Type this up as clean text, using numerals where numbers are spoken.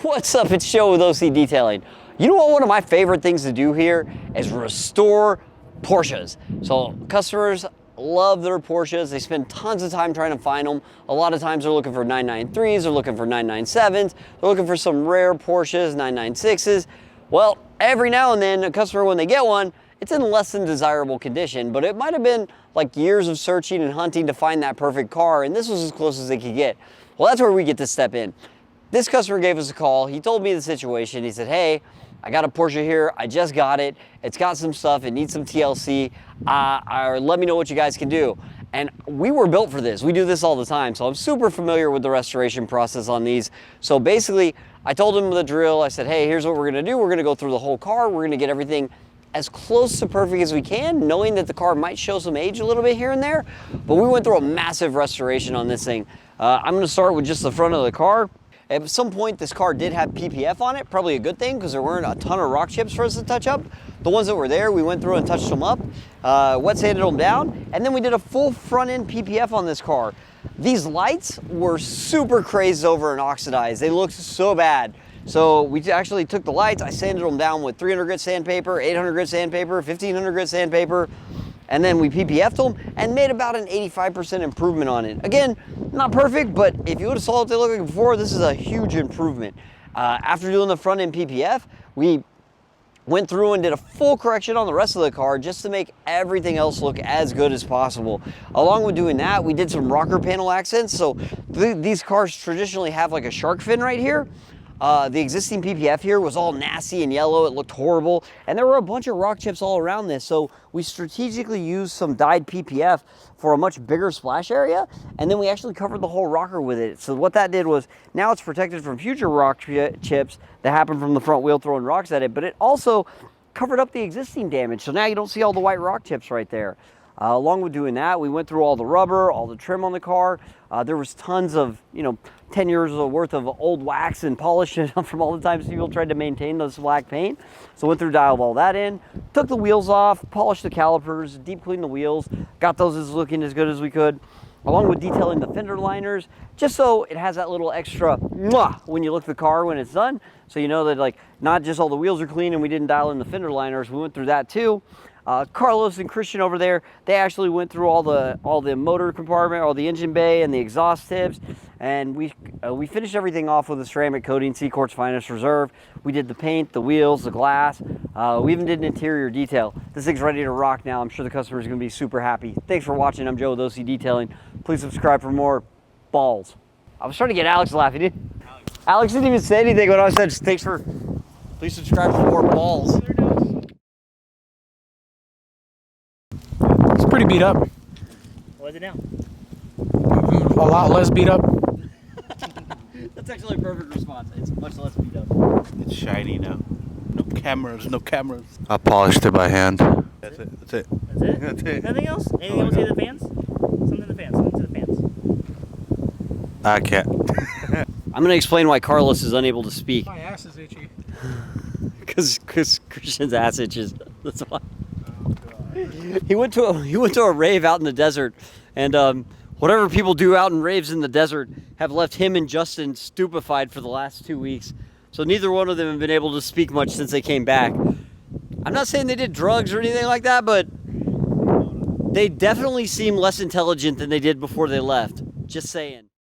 What's up? It's Joe with OC Detailing. You know what one of my favorite things to do here is restore Porsches. So customers love their Porsches. They spend tons of time trying to find them. A lot of times they're looking for 993s, they're looking for 997s, they're looking for some rare Porsches, 996s. Well, every now and then a customer, when they get one, it's in less than desirable condition, but it might have been like years of searching and hunting to find that perfect car, and this was as close as they could get. Well, that's where we get to step in. This customer gave us a call. He told me the situation. He said, hey, I got a Porsche here. I just got it. It's got some stuff. It needs some TLC. Let me know what you guys can do. And we were built for this. We do this all the time. So I'm super familiar with the restoration process on these. So basically, I told him the drill. I said, hey, here's what we're going to do. We're going to go through the whole car. We're going to get everything as close to perfect as we can, knowing that the car might show some age a little bit here and there. But we went through a massive restoration on this thing. I'm going to start with just the front of the car. At some point, this car did have PPF on it, probably a good thing because there weren't a ton of rock chips for us to touch up. The ones that were there, we went through and touched them up, wet sanded them down, and then we did a full front end PPF on this car. These lights were super crazed over and oxidized. They looked so bad. So we actually took the lights, I sanded them down with 300 grit sandpaper, 800 grit sandpaper, 1500 grit sandpaper, and then we PPF'd them and made about an 85% improvement on it. Again, not perfect, but if you would have saw what they looked like before, this is a huge improvement. After doing the front end PPF, we went through and did a full correction on the rest of the car just to make everything else look as good as possible. Along with doing that, we did some rocker panel accents. So these cars traditionally have like a shark fin right here. The existing PPF here was all nasty and yellow. It looked horrible. And there were a bunch of rock chips all around this. So we strategically used some dyed PPF for a much bigger splash area. And then we actually covered the whole rocker with it. So what that did was now it's protected from future rock chips that happen from the front wheel throwing rocks at it. But it also covered up the existing damage. So now you don't see all the white rock chips right there. Along with doing that, we went through all the rubber, all the trim on the car. There was tons of, 10 years worth of old wax and polish from all the times people tried to maintain this black paint. So went through, dialed all that in, took the wheels off, polished the calipers, deep cleaned the wheels, got those looking as good as we could, along with detailing the fender liners, just so it has that little extra mwah when you look at the car when it's done. So you know that like not just all the wheels are clean and we didn't dial in the fender liners, we went through that too. Carlos and Christian over there, they actually went through all the motor compartment, all the engine bay and the exhaust tips, and we finished everything off with a ceramic coating, CQuartz Finest Reserve. We did the paint, the wheels, the glass. We even did an interior detail. This thing's ready to rock now. I'm sure the customer is going to be super happy. Thanks for watching. I'm Joe with OC Detailing. Please subscribe for more balls. I was trying to get Alex laughing. Alex didn't even say anything when I said, please subscribe for more balls. It's pretty beat up. What is it now? A lot less beat up. That's actually a perfect response. It's much less beat up. It's shiny now. No cameras. I polished it by hand. That's it. That's it. That's it? That's it. Nothing else? Anything else to the fans? Something to the fans. Something to the fans. I can't. I'm going to explain why Carlos is unable to speak. My ass is itchy. Because Christian's ass itches. That's why. He went to a rave out in the desert, and whatever people do out in raves in the desert have left him and Justin stupefied for the last 2 weeks. So neither one of them have been able to speak much since they came back. I'm not saying they did drugs or anything like that, but they definitely seem less intelligent than they did before they left. Just saying.